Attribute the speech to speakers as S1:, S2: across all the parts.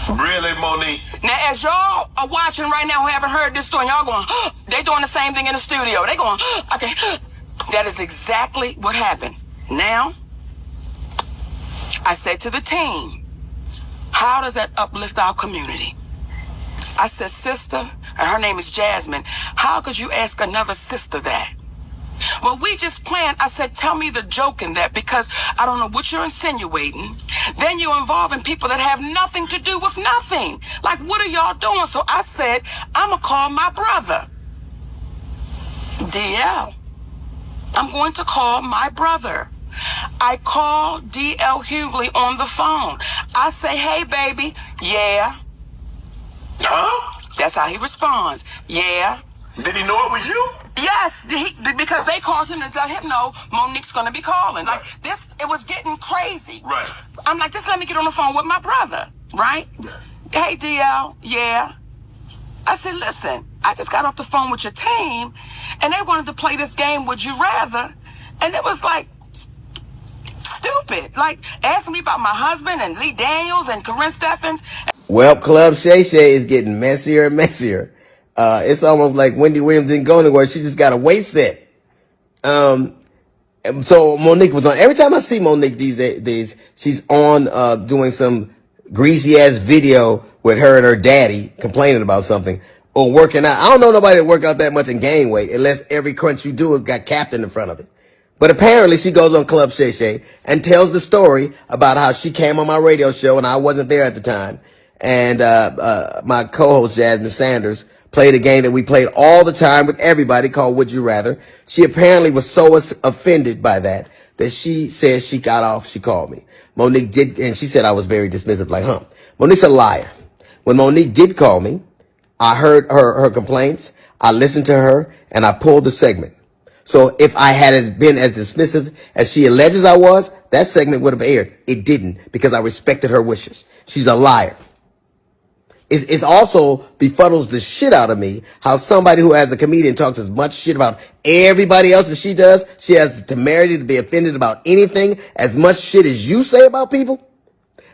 S1: Really, Monique?
S2: Now, as y'all are watching right now who haven't heard this story, y'all going, they doing the same thing in the studio. They going, okay. That is exactly what happened. Now, I said to the team, how does that uplift our community? I said, sister, and her name is Jasmine, how could you ask another sister that? Well, we just planned. I said, tell me the joke in that, because I don't know what you're insinuating. Then you're involving people that have nothing to do with nothing. Like, what are y'all doing? So I said, I'm going to call my brother. DL. I'm going to call my brother. I call DL Hughley on the phone. I say, hey, baby. Yeah.
S1: Huh?
S2: That's how he responds. Yeah.
S1: Did he know it was you?
S2: Yes, because they called him to tell him, no, Monique's going to be calling. Like, this, it was getting crazy.
S1: Right.
S2: I'm like, just let me get on the phone with my brother, right? Hey, DL, yeah. I said, listen, I just got off the phone with your team, and they wanted to play this game, Would You Rather? And it was like, stupid. Like, asking me about my husband and Lee Daniels and Corinne Steffens.
S3: Well, Club Shay Shay is getting messier and messier. It's almost like Wendy Williams didn't go anywhere. She just got a weight set. So Monique was on. Every time I see Monique these days, she's on doing some greasy ass video with her and her daddy complaining about something or working out. I don't know nobody that work out that much and gain weight unless every crunch you do has got Captain in front of it. But apparently she goes on Club Shay Shay and tells the story about how she came on my radio show and I wasn't there at the time. And my co-host Jasmine Sanders played a game that we played all the time with everybody called Would You Rather. She apparently was so offended by that she says she got off. She called me. Monique did, and she said I was very dismissive, like, Monique's a liar. When Monique did call me, I heard her complaints. I listened to her and I pulled the segment. So if I had been as dismissive as she alleges I was, that segment would have aired. It didn't, because I respected her wishes. She's a liar. It's also befuddles the shit out of me how somebody who as a comedian talks as much shit about everybody else as she does. She has the temerity to be offended about anything as much shit as you say about people.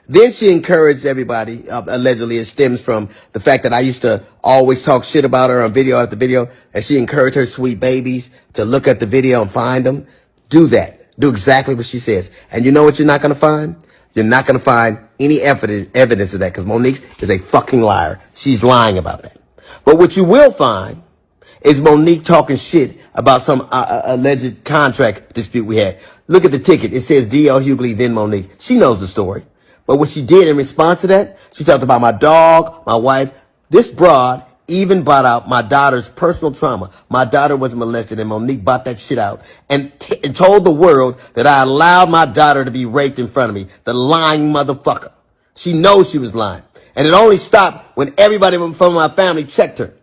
S3: Then she encouraged everybody, allegedly it stems from the fact that I used to always talk shit about her on video after video, and she encouraged her sweet babies to look at the video and find them. Do that. Do exactly what she says. And you know what you're not going to find? You're not going to find any evidence of that, because Monique is a fucking liar. She's lying about that. But what you will find is Monique talking shit about some alleged contract dispute we had. Look at the ticket. It says DL Hughley, then Monique. She knows the story. But what she did in response to that, she talked about my dog, my wife. This broad even brought out my daughter's personal trauma. My daughter was molested, and Monique brought that shit out and told the world that I allowed my daughter to be raped in front of me. The lying motherfucker. She knows she was lying. And it only stopped when everybody from my family checked her.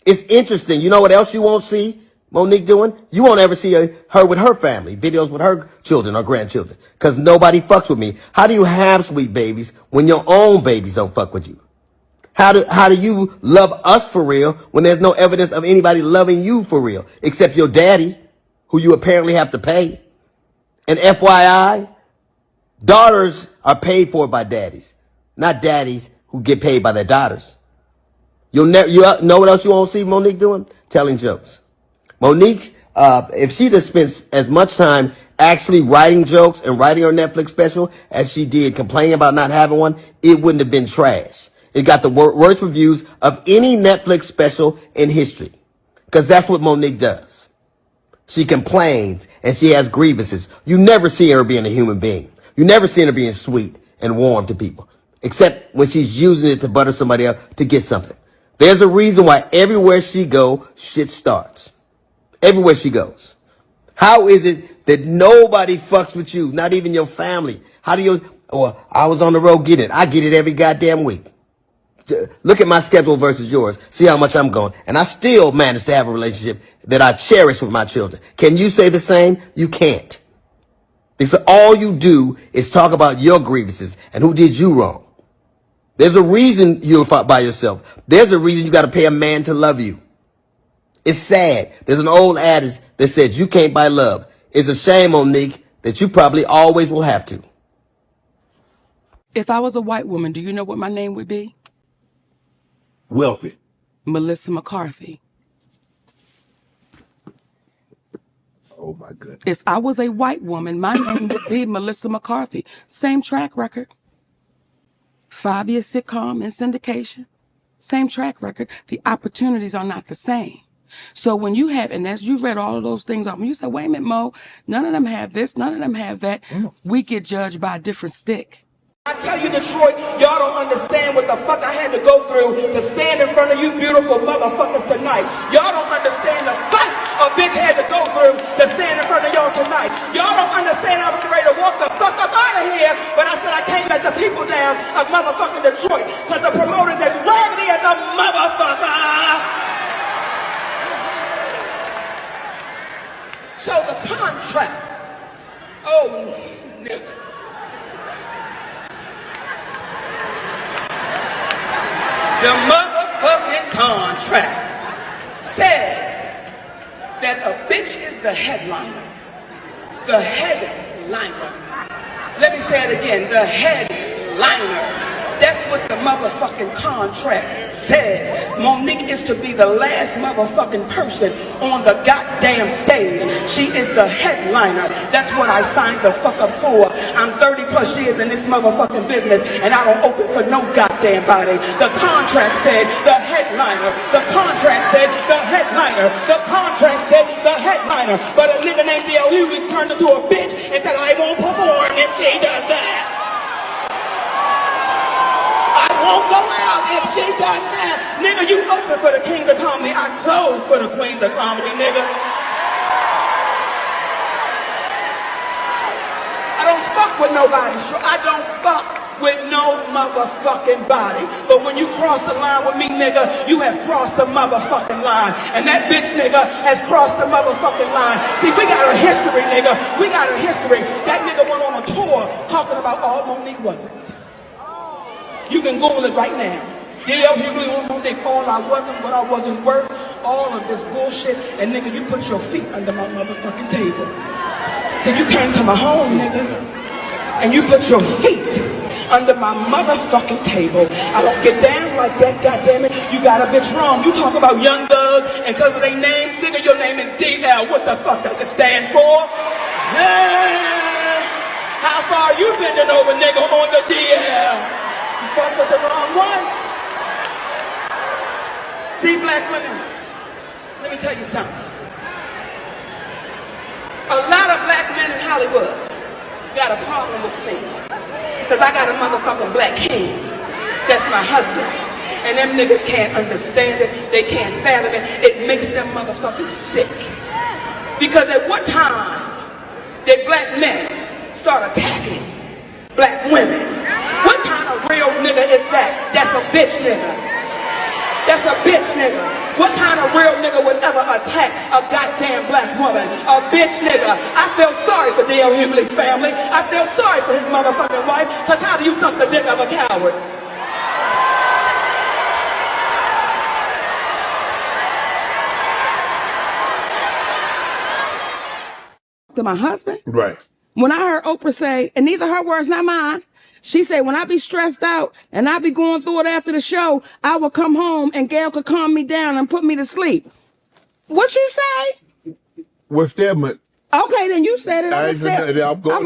S3: It's interesting. You know what else you won't see Monique doing? You won't ever see her with her family, videos with her children or grandchildren, because nobody fucks with me. How do you have sweet babies when your own babies don't fuck with you? How do you love us for real when there's no evidence of anybody loving you for real, except your daddy, who you apparently have to pay? And FYI, daughters are paid for by daddies, not daddies who get paid by their daughters. You know what else you won't see Monique doing? Telling jokes. Monique, if she'd have spent as much time actually writing jokes and writing her Netflix special as she did complaining about not having one, it wouldn't have been trash. It got the worst reviews of any Netflix special in history, because that's what Monique does. She complains and she has grievances. You never see her being a human being. You never see her being sweet and warm to people, except when she's using it to butter somebody up to get something. There's a reason why everywhere she goes, shit starts. Everywhere she goes. How is it that nobody fucks with you, not even your family? How do you, I was on the road getting it. I get it every goddamn week. Look at my schedule versus yours. See how much I'm going. And I still manage to have a relationship that I cherish with my children. Can you say the same? You can't. Because all you do is talk about your grievances and who did you wrong. There's a reason you're by yourself. There's a reason you got to pay a man to love you. It's sad. There's an old adage that says you can't buy love. It's a shame, Monique, that you probably always will have to.
S2: If I was a white woman, do you know what my name would be?
S1: Wealthy.
S2: Melissa McCarthy.
S1: Oh my goodness.
S2: If I was a white woman, my name would be Melissa McCarthy. Same track record. 5-year sitcom and syndication. Same track record. The opportunities are not the same. So when you have, and as you read all of those things off, and you say, wait a minute, Mo, none of them have this, none of them have that, we get judged by a different stick.
S4: I tell you, Detroit, y'all don't understand what the fuck I had to go through to stand in front of you beautiful motherfuckers tonight. Y'all don't understand the fight a bitch had to go through to stand in front of y'all tonight. Y'all don't understand I was ready to walk the fuck up out of here, but I said I can't let the people down of motherfucking Detroit, because the promoter's as raggedy as a motherfucker. So the contract, oh, nigga. The motherfucking contract said that a bitch is the headliner. The headliner. Let me say it again. The headliner. That's what the motherfucking contract says. Monique is to be the last motherfucking person on the goddamn stage. She is the headliner. That's what I signed the fuck up for. I'm 30 plus years in this motherfucking business, and I don't open for no goddamn body. The contract said the headliner. The contract said the headliner. The contract said the headliner. But a nigga named Hughley turned into a bitch and said, I won't perform if she does that. I won't go out if she does that. Nigga, you open for the kings of comedy. I close for the queens of comedy, nigga. I don't fuck with nobody. I don't fuck with no motherfucking body. But when you cross the line with me, nigga, you have crossed the motherfucking line. And that bitch, nigga, has crossed the motherfucking line. See, we got a history, nigga. We got a history. That nigga went on a tour talking about all Monique wasn't. You can Google it right now. D.L. Hughley on Monique, all I wasn't, what I wasn't worth, all of this bullshit, and nigga, you put your feet under my motherfucking table. See, you came to my home, nigga, and you put your feet under my motherfucking table. I don't get down like that, goddammit. You got a bitch wrong. You talk about Young Thug, and because of their names, nigga, your name is D.L. What the fuck does it stand for? Hey, how far you bending over, nigga, on the D.L.? You fuck with the wrong one. See, black women, let me tell you something. A lot of black men in Hollywood got a problem with me, because I got a motherfucking black king. That's my husband. And them niggas can't understand it. They can't fathom it. It makes them motherfucking sick. Because at what time did black men start attacking black women? What kind of real nigga is that? That's a bitch nigga. That's a bitch nigga. What kind of real nigga would ever attack a goddamn black woman? A bitch nigga. I feel sorry for D.L. Hughley's family. I feel sorry for his motherfucking wife. Because how do you suck the dick of a coward?
S2: To my husband?
S1: Right.
S2: When I heard Oprah say, and these are her words, not mine, she said, when I be stressed out and I be going through it after the show, I will come home and Gail could calm me down and put me to sleep. What you say?
S1: What's that, man?
S2: Okay, then you said it.
S1: I'm going.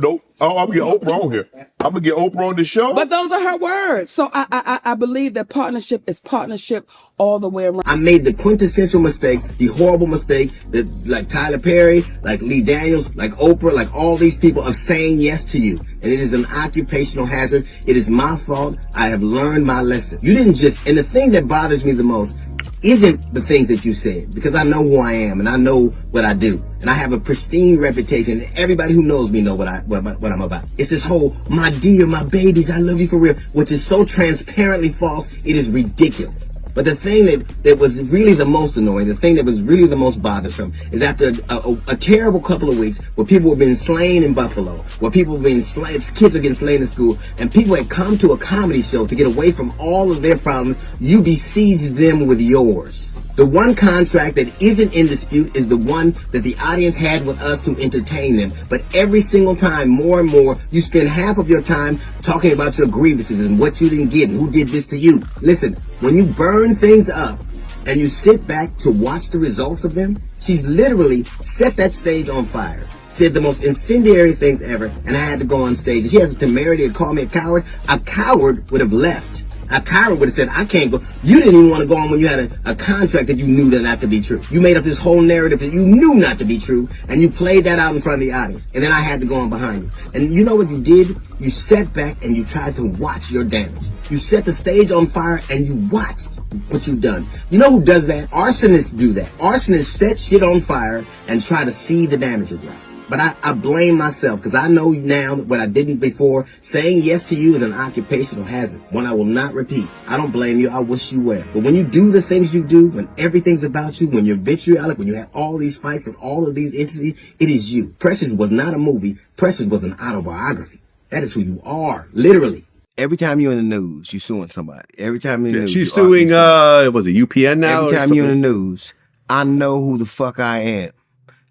S1: Nope. Oh, I'm gonna get Oprah on here. I'm gonna get Oprah on the show.
S2: But those are her words. So I believe that partnership is partnership all the way around.
S3: I made the quintessential mistake, the horrible mistake that like Tyler Perry, like Lee Daniels, like Oprah, like all these people of saying yes to you. And it is an occupational hazard. It is my fault. I have learned my lesson. You didn't just, and the thing that bothers me the most isn't the things that you said, because I know who I am and I know what I do. And I have a pristine reputation, and everybody who knows me know what I'm about. It's this whole, my dear, my babies, I love you for real, which is so transparently false, it is ridiculous. But the thing that was really the most annoying, the thing that was really the most bothersome, is after a terrible couple of weeks where people were being slain in Buffalo, where people were being slain, kids are getting slain in school, and people had come to a comedy show to get away from all of their problems, you besieged them with yours. The one contract that isn't in dispute is the one that the audience had with us to entertain them. But every single time, more and more, you spend half of your time talking about your grievances and what you didn't get and who did this to you. Listen, when you burn things up and you sit back to watch the results of them, she's literally set that stage on fire. Said the most incendiary things ever, and I had to go on stage. If she has the temerity to call me a coward would have left. A coward would have said, I can't go. You didn't even want to go on when you had a contract that you knew that not to be true. You made up this whole narrative that you knew not to be true, and you played that out in front of the audience. And then I had to go on behind you. And you know what you did? You sat back and you tried to watch your damage. You set the stage on fire and you watched what you've done. You know who does that? Arsonists do that. Arsonists set shit on fire and try to see the damage it does. But I blame myself because I know now what I didn't before. Saying yes to you is an occupational hazard, one I will not repeat. I don't blame you. I wish you well. But when you do the things you do, when everything's about you, when you're vitriolic, when you have all these fights with all of these entities, it is you. Precious was not a movie. Precious was an autobiography. That is who you are, literally. Every time you're in the news, you're suing somebody. Every time you're in the news,
S5: she's suing, was it UPN now?
S3: Every time you're in the news, I know who the fuck I am.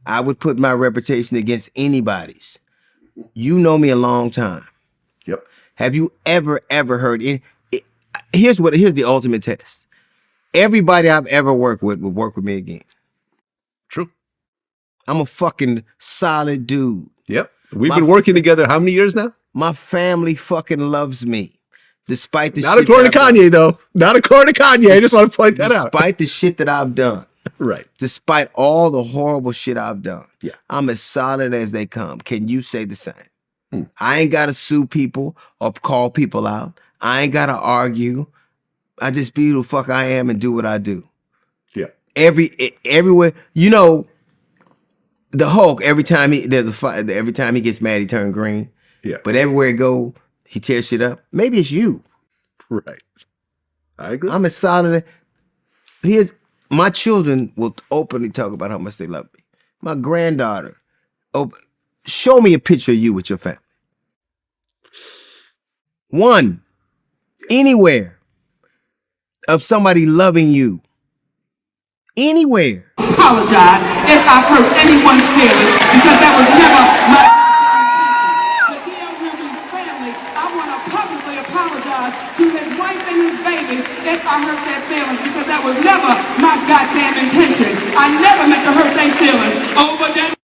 S3: I would put my reputation against anybody's. You know me a long time.
S5: Yep.
S3: Have you ever heard here's the ultimate test. Everybody I've ever worked with will work with me again.
S5: True.
S3: I'm a fucking solid dude.
S5: Yep. We've been working together how many years now?
S3: My family fucking loves me. Despite the
S5: Not
S3: shit
S5: according to Kanye, though. Not according to Kanye. I just want to point that out.
S3: Despite the shit that I've done.
S5: Right.
S3: Despite all the horrible shit I've done.
S5: Yeah.
S3: I'm as solid as they come. Can you say the same? I ain't got to sue people or call people out. I ain't got to argue. I just be who the fuck I am and do what I do.
S5: Yeah.
S3: Everywhere, you know, the Hulk, every time there's a fight, every time he gets mad, he turns green.
S5: Yeah.
S3: But everywhere he go, he tears shit up. Maybe it's you.
S5: Right. I agree.
S3: I'm as solid. My children will openly talk about how much they love me. My granddaughter, show me a picture of you with your family. One, anywhere, of somebody loving you. Anywhere.
S4: Apologize if I hurt anyone's feelings because that was never my family. I want to publicly apologize to his wife and his baby if I hurt their feelings because that was never my goddamn intention. I never meant to hurt their feelings over that.